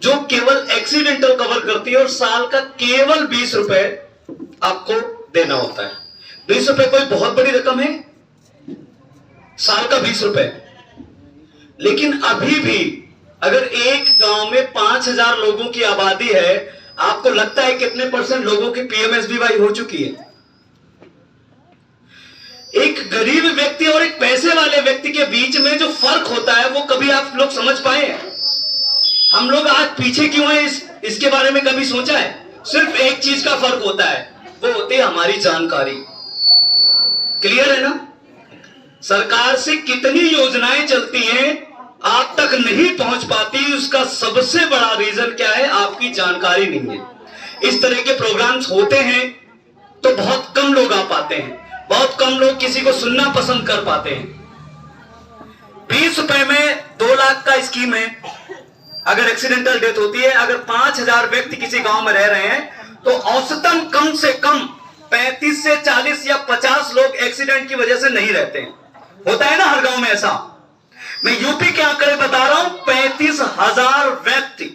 जो केवल accidental cover करती है और साल का केवल 20 रुपए आपको देना होता है। 20 रुपए कोई बहुत बड़ी रकम है? साल का 20 रुपए। लेकिन अभी भी अगर एक गांव में 5000 लोगों की आबादी है, आपको लगता है कितने परसेंट लोगों की पीएमएसबीवाई हो चुकी है? एक गरीब व्यक्ति और एक पैसे वाले व्यक्ति के बीच में जो फर्क होता है वो कभी आप लोग समझ पाए हैं? हम लोग आज पीछे क्यों हैं इसके बारे में कभी सोचा है? सिर्फ एक चीज का फर्क होता है, वो होती है हमारी जानकारी। क्लियर है ना? सरकार से कितनी योजनाएं चलती हैं, आप तक नहीं पहुंच पाती, उसका सबसे बड़ा रीजन क्या है? आपकी जानकारी नहीं है। इस तरह के प्रोग्राम्स होते हैं तो बहुत कम लोग आ पाते हैं, बहुत कम लोग किसी को सुनना पसंद कर पाते हैं। 20 रुपए में 2 लाख का स्कीम है। अगर एक्सीडेंटल डेथ होती है, अगर 5000 व्यक्ति किसी गांव में रह रहे हैं तो औसतन कम से कम 35 से 40 या 50 लोग एक्सीडेंट की वजह से नहीं रहते हैं। होता है ना हर गांव में ऐसा? मैं यूपी के आंकड़े बता रहा हूं, 35,000 व्यक्ति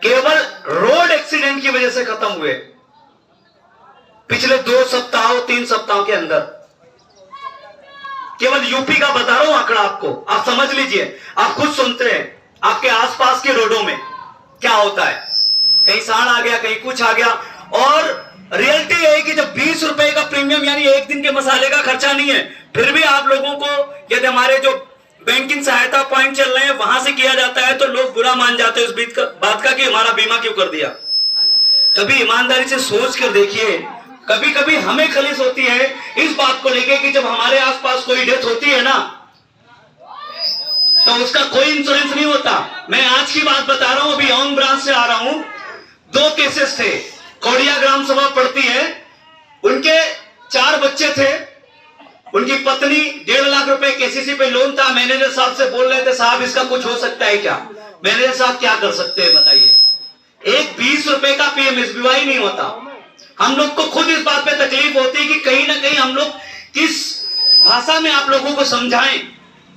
केवल रोड एक्सीडेंट की वजह से खत्म हुए पिछले 2 सप्ताहों 3 सप्ताहों के अंदर। केवल यूपी का बता रहा हूं आंकड़ा आपको, आप समझ लीजिए। आप खुद सुनते हैं आपके आसपास के रोडों में क्या होता है, कहीं सांड आ गया, कहीं कुछ आ गया। और रियलिटी है कि जब 20 रुपए का प्रीमियम यानी एक दिन के मसाले का खर्चा नहीं है, फिर भी आप लोगों को यदि हमारे जो बैंकिंग सहायता पॉइंट चल रहे हैं वहां से किया जाता है तो लोग बुरा मान जाते हैं उस बात का कि हमारा बीमा क्यों कर दिया। कभी ईमानदारी से सोच कर देखिए, कभी कभी हमें खलीस होती है इस बात को लेकर कि जब हमारे आसपास कोई डेथ होती है ना तो उसका कोई इंश्योरेंस नहीं होता। मैं आज की बात बता रहा हूं, अभी ऑन ब्रांच से आ रहा हूं। 2 केसेस थे, कोडिया ग्राम सभा पड़ती है, उनके 4 बच्चे थे, उनकी पत्नी 1.5 लाख रुपए केसीसी पे लोन था। मैनेजर साहब से बोल रहे थे साहब इसका कुछ हो सकता है क्या? मैनेजर साहब क्या कर सकते हैं बताइए? एक 20 रुपए का पीएमएसबीवाई नहीं होता। हम लोग को खुद इस बात पे तकलीफ होती है कि कहीं ना कहीं हम लोग किस भाषा में आप लोगों को समझाएं।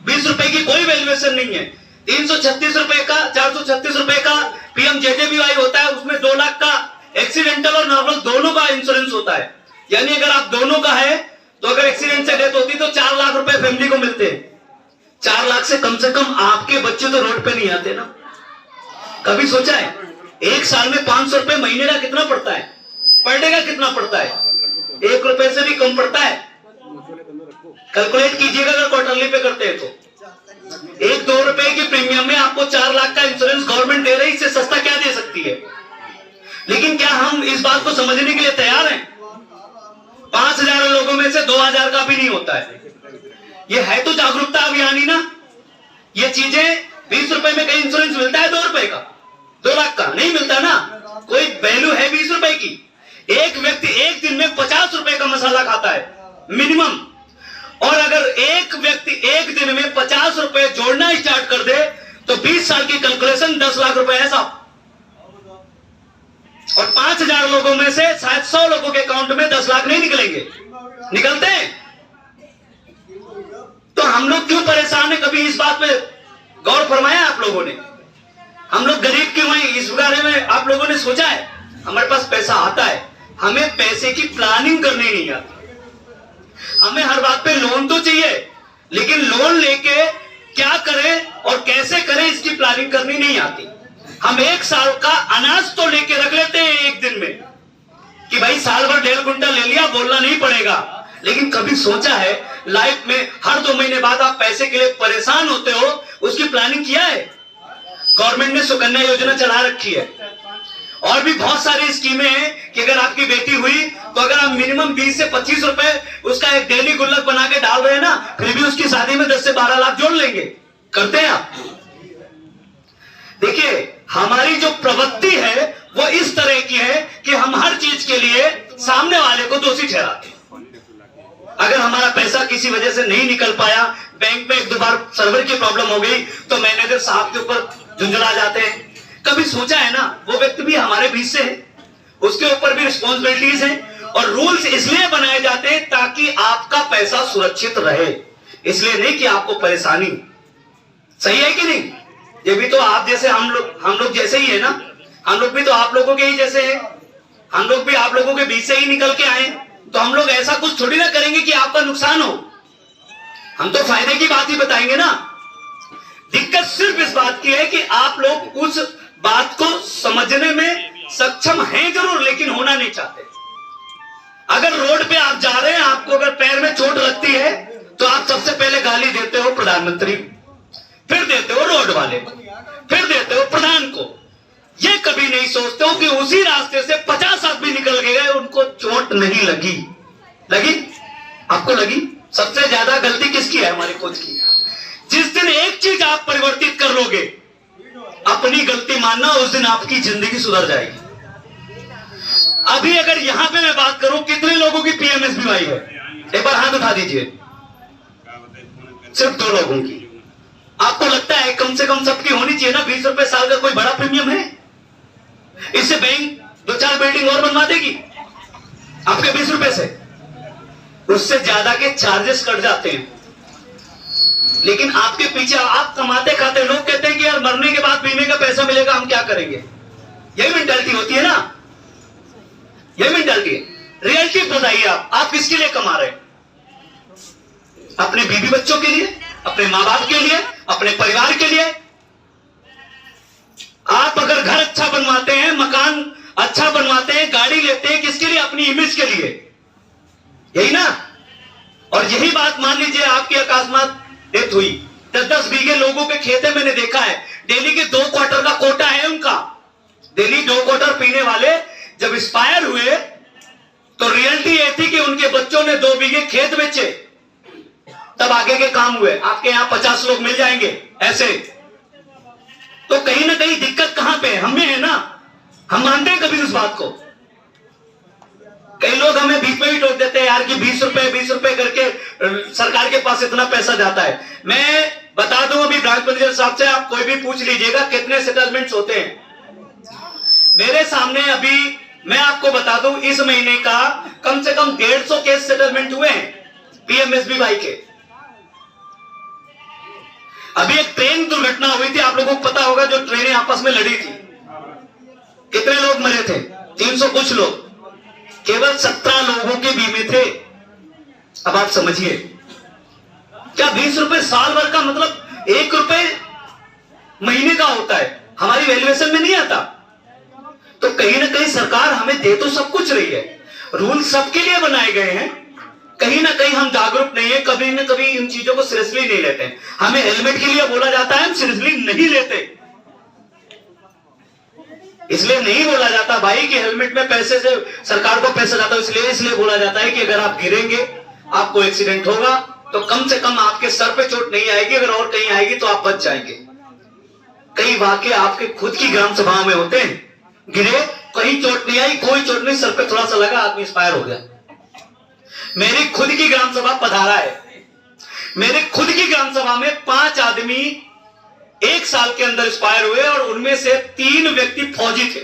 20 रुपए की कोई वैल्यूएशन नहीं है। 336 रुपए का 436 रुपए का पीएमजेजेबीवाई होता है, उसमें 2 लाख का एक्सीडेंटल और नॉर्मल दोनों का इंश्योरेंस होता है। यानी अगर आप दोनों का है तो अगर एक्सीडेंट से डेथ होती तो 4 लाख रुपए फैमिली को मिलते हैं। 4 लाख से कम आपके बच्चे तो रोड पे नहीं आते ना। कभी सोचा है एक साल में 500 रुपए महीने का कितना पड़ता है? पर डे का कितना पड़ता है? 1 रुपए से भी कम पड़ता है। कैलकुलेट कीजिएगा अगर क्वार्टरली पे करते हैं तो 1-2 रुपए की प्रीमियम में आपको 4 लाख का इंश्योरेंस गवर्नमेंट दे रही है। इससे सस्ता क्या दे सकती है? लेकिन क्या हम इस बात को समझने के लिए तैयार हैं? 5000 लोगों में से 2000 का भी नहीं होता है। ये है तो जागरूकता अभियान ही ना। ये चीजें 20 रुपए में कहीं इंश्योरेंस मिलता है 2 रुपए का, 2 लाख का नहीं मिलता ना। कोई वैल्यू है 20 रुपए की? एक व्यक्ति एक दिन में 50 रुपए का मसाला खाता है मिनिमम, और अगर एक व्यक्ति एक दिन में 50 रुपए जोड़ना स्टार्ट कर दे तो 20 साल की कैलकुलेशन 10 लाख रुपए है साहब। और 5000 लोगों में से शायद 100 लोगों के अकाउंट में 10 लाख नहीं निकलेंगे। निकलते हैं? तो हम लोग क्यों परेशान है? कभी इस बात पे गौर फरमाया आप लोगों ने? हम लोग गरीब क्यों हैं इस बारे में आप लोगों ने सोचा है? हमारे पास पैसा आता है, हमें पैसे की प्लानिंग करनी नहीं आती। हमें हर बात पे लोन तो चाहिए, लेकिन लोन लेके क्या करें और कैसे करें इसकी प्लानिंग करनी नहीं आती। हम 1 साल का अनाज तो लेके रख लेते हैं एक दिन में कि भाई साल भर 1.5 कुंटल ले लिया, बोलना नहीं पड़ेगा। लेकिन कभी सोचा है लाइफ में हर 2 महीने बाद आप पैसे के लिए परेशान होते हो, उसकी प्लानिंग किया है? गवर्नमेंट ने सुकन्या योजना चला रखी है और भी बहुत सारी स्कीमें हैं कि अगर आपकी बेटी हुई तो अगर आप मिनिमम 20 से 25 रुपए उसका एक डेली गुल्लक बना के डाल रहे हैं ना, फिर भी उसकी शादी में 10 से 12 लाख जोड़ लेंगे। करते हैं आप? देखिए हमारी जो प्रवृत्ति है वो इस तरह की है कि हम हर चीज के लिए सामने वाले को दोषी ठहराते हैं। अगर हमारा पैसा किसी वजह से नहीं निकल पाया, बैंक में 1-2 बार सर्वर की प्रॉब्लम हो गई तो मैनेजर साहब के ऊपर झुंझुला जाते हैं। कभी सोचा है ना वो व्यक्ति भी हमारे बीच से है, उसके ऊपर भी रिस्पॉन्सिबिलिटीज हैं। और रूल्स इसलिए बनाए जाते हैं ताकि आपका पैसा सुरक्षित रहे, इसलिए नहीं कि आपको परेशानी। सही है कि नहीं? ये भी तो आप जैसे हम लोग जैसे ही है ना, हम लोग भी तो आप लोगों के ही जैसे हैं, हम लोग भी आप लोगों के बीच से ही निकल के आए, तो हम लोग ऐसा कुछ थोड़ी ना करेंगे कि आपका नुकसान हो। हम तो फायदे की बात ही बताएंगे ना। दिक्कत सिर्फ इस बात की है कि आप लोग उस बात को समझने में सक्षम हैं जरूर, लेकिन होना नहीं चाहते। अगर रोड पे आप जा रहे हैं, आपको अगर पैर में चोट लगती है तो आप सबसे पहले गाली देते हो प्रधानमंत्री, फिर देते हो रोड वाले को, फिर देते हो प्रधान को। ये कभी नहीं सोचते हो कि उसी रास्ते से 50 आदमी निकल के गए, उनको चोट नहीं लगी। लगी? आपको लगी? सबसे ज्यादा गलती किसकी है? हमारी खुद की। जिस दिन एक चीज आप परिवर्तित कर लोगे, अपनी गलती मानना, उस दिन आपकी जिंदगी सुधर जाएगी। अभी अगर यहां पे मैं बात करूं, कितने लोगों की पीएमएसबीवाई है? एक बार हाथ उठा दीजिए। सिर्फ 2 लोगों की। आपको लगता है कम से कम सबकी होनी चाहिए ना? 20 रुपए साल का कोई बड़ा प्रीमियम है? इससे बैंक 2-4 बिल्डिंग और बनवा देगी आपके 20 रुपए से। उससे ज्यादा के चार्जेस कट जाते हैं, लेकिन आपके पीछे आप कमाते खाते लोग कहते हैं कि यार मरने के बाद बीमे का पैसा मिलेगा, हम क्या करेंगे? यही मेंटालिटी होती है ना, यही मेंटालिटी है। रियलिटी बताइए, आप किसके लिए कमा रहे हैं? अपने बीवी बच्चों के लिए, अपने मां बाप के लिए, अपने परिवार के लिए। आप अगर घर अच्छा बनवाते हैं, मकान अच्छा बनवाते हैं, गाड़ी लेते हैं, किसके लिए? अपनी इमेज के लिए, यही ना। और यही बात मान लीजिए आपकी अकस्मात डेथ हुई, 10-10 बीघे लोगों के खेत है, मैंने देखा है, डेली के 2 क्वार्टर का कोटा है उनका। डेली 2 क्वार्टर पीने वाले जब एक्सपायर हुए तो रियलिटी ये थी कि उनके बच्चों ने 2 बीघे खेत बेचे, तब आगे के काम हुए। आपके यहां 50 लोग मिल जाएंगे ऐसे। तो कहीं ना कहीं दिक्कत कहां पे है? हमें है ना। हम मानते हैं कभी उस बात को? कई लोग हमें बीच में ही टोक देते हैं यार कि 20 रुपए करके सरकार के पास इतना पैसा जाता है। मैं बता दूं अभी ब्रांच मैनेजर साहब से, आप कोई भी पूछ लीजिएगा कितने सेटलमेंट्स होते हैं। मेरे सामने अभी मैं आपको बता दूं, इस महीने का कम से कम 150 केस सेटलमेंट हुए हैं पीएमएसबीवाई के। अभी एक ट्रेन दुर्घटना हुई थी, आप लोगों को पता होगा, जो ट्रेनें आपस में लड़ी थी। कितने लोग मरे थे? 300 कुछ लोग। केवल 17 लोगों के बीमे थे। अब आप समझिए, क्या 20 रुपए साल भर का मतलब 1 रुपए महीने का होता है? हमारी वैल्यूएशन में नहीं आता। तो कहीं ना कहीं सरकार हमें दे तो सब कुछ रही है, रूल सबके लिए बनाए गए हैं, कहीं ना कहीं हम जागरूक नहीं है, कभी ना कभी इन चीजों को सीरियसली नहीं लेते हैं। हमें हेलमेट के लिए बोला जाता है, हम सीरियसली नहीं लेते। इसलिए नहीं बोला जाता भाई कि हेलमेट में पैसे से सरकार को पैसा जाता है, इसलिए बोला जाता है कि अगर आप गिरेंगे, आपको एक्सीडेंट होगा, तो कम से कम आपके सर पे चोट नहीं आएगी, अगर और कहीं आएगी तो आप बच जाएंगे। कई वाकये आपके खुद की ग्राम सभाओं में होते हैं, गिरे, कहीं चोट नहीं आई, कोई चोट नहीं, सर पे थोड़ा सा लगा, आदमी एक्सपायर हो गया। मेरी खुद की ग्राम सभा पधारा है, मेरे खुद की ग्राम सभा में 5 आदमी 1 साल के अंदर एक्सपायर हुए, और उनमें से 3 व्यक्ति फौजी थे,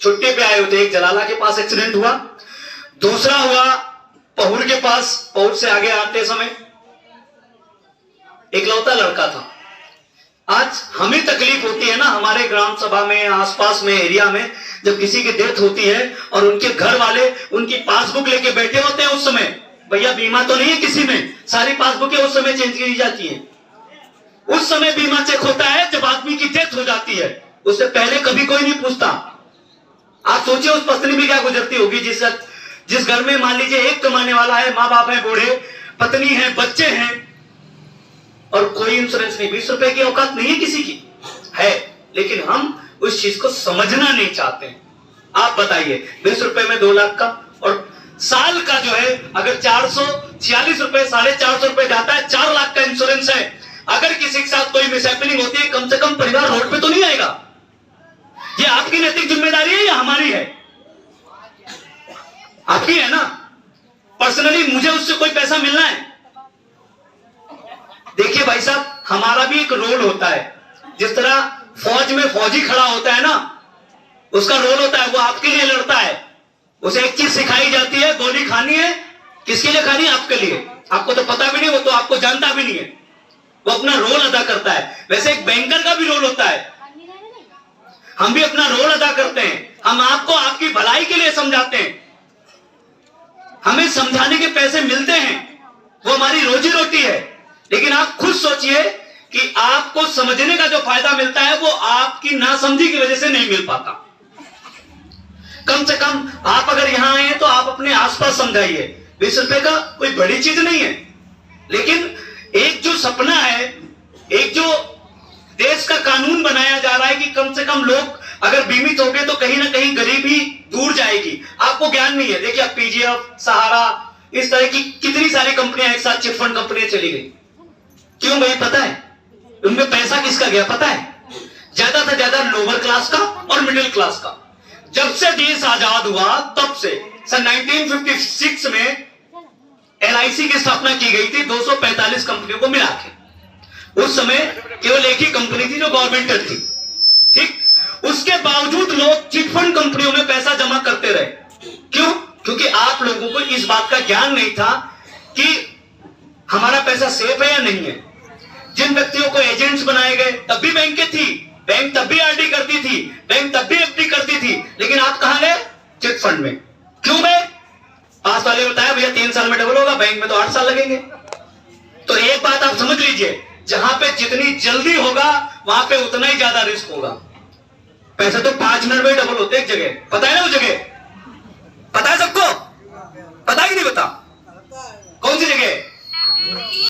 छुट्टी पे आए हुए थे। एक जलाला के पास एक्सीडेंट हुआ, दूसरा हुआ पहुर के पास, पहुर से आगे आते समय इकलौता लड़का था। आज हमें तकलीफ होती है ना, हमारे ग्राम सभा में, आसपास में, एरिया में, जब किसी की डेथ होती है और उनके घर वाले उनकी पासबुक लेके बैठे होते हैं, उस समय भैया बीमा तो नहीं है किसी में, सारी पासबुकें उस समय चेंज की जाती है। उस समय बीमा चेक होता है जब आदमी की डेथ हो जाती है, उससे पहले कभी कोई नहीं पूछता। आप सोचिए उस पत्नी भी क्या गुजरती होगी, जिस घर में मान लीजिए एक कमाने वाला है, माँ बाप है बूढ़े, पत्नी है, बच्चे हैं, और कोई इंश्योरेंस नहीं। 20 रुपए की औकात नहीं है किसी की, है, लेकिन हम उस चीज को समझना नहीं चाहते हैं। आप बताइए 20 रुपए में 2 लाख का, और साल का जो है अगर 446 रुपए, 450 रुपए जाता है, 4 लाख का इंश्योरेंस है। अगर किसी के साथ कोई मिसहैपनिंग होती है, कम से कम परिवार रोड पे तो नहीं आएगा। ये आपकी नैतिक जिम्मेदारी है या हमारी है? आपकी है ना। पर्सनली मुझे उससे कोई पैसा मिलना है? देखिए भाई साहब, हमारा भी एक रोल होता है। जिस तरह फौज में फौजी खड़ा होता है ना, उसका रोल होता है, वो आपके लिए लड़ता है। उसे एक चीज सिखाई जाती है, गोली खानी है, किसके लिए खानी है? आपके लिए। आपको तो पता भी नहीं, वो तो आपको जानता भी नहीं है। वो अपना रोल अदा करता है। वैसे एक बैंकर का भी रोल होता है, हम भी अपना रोल अदा करते हैं। हम आपको आपकी भलाई के लिए समझाते हैं, हमें समझाने के पैसे मिलते हैं, वो हमारी रोजी रोटी है। लेकिन आप खुद सोचिए कि आपको समझने का जो फायदा मिलता है वो आपकी नासमझी की वजह से नहीं मिल पाता। कम से कम आप अगर यहां आए तो आप अपने आसपास समझाइए। 20 रुपए का कोई बड़ी चीज नहीं है, लेकिन एक जो सपना है, एक जो देश का कानून बनाया जा रहा है कि कम से कम लोग अगर बीमित हो गए तो कहीं ना कहीं गरीबी दूर जाएगी। आपको ज्ञान नहीं है, देखिए आप पीजीएफ, सहारा, इस तरह की कितनी सारी कंपनियां एक साथ चिट फंड कंपनियां चली गई। क्यों भाई पता है? उनमें पैसा किसका गया पता है? ज्यादा से ज्यादा लोअर क्लास का और मिडिल क्लास का। जब से देश आजाद हुआ तब से सन 1956 में LIC की स्थापना की गई थी 245 कंपनियों को मिला के। उस समय केवल एक ही कंपनी थी जो गवर्नमेंट थी, ठीक। उसके बावजूद लोग चिटफंड कंपनियों में पैसा जमा करते रहे। क्यों? क्योंकि आप लोगों को इस बात का ज्ञान नहीं था कि हमारा पैसा सेफ है या नहीं है। जिन व्यक्तियों को एजेंट्स बनाए गए, तब भी बैंकें थी, बैंक तब भी RD करती थी, बैंक तब भी FD करती थी, लेकिन आप कहां गए? चिटफंड में। क्यों गए? पास वाले बताया भैया 3 साल में डबल होगा, बैंक में तो 8 साल लगेंगे। तो एक बात आप समझ लीजिए, जहां पे जितनी जल्दी होगा वहां पे उतना ही ज्यादा रिस्क होगा। पैसे तो 5 मिनट में डबल होते एक जगह, पता है ना वो जगह? पता है सबको? पता ही नहीं? बता कौन सी जगह?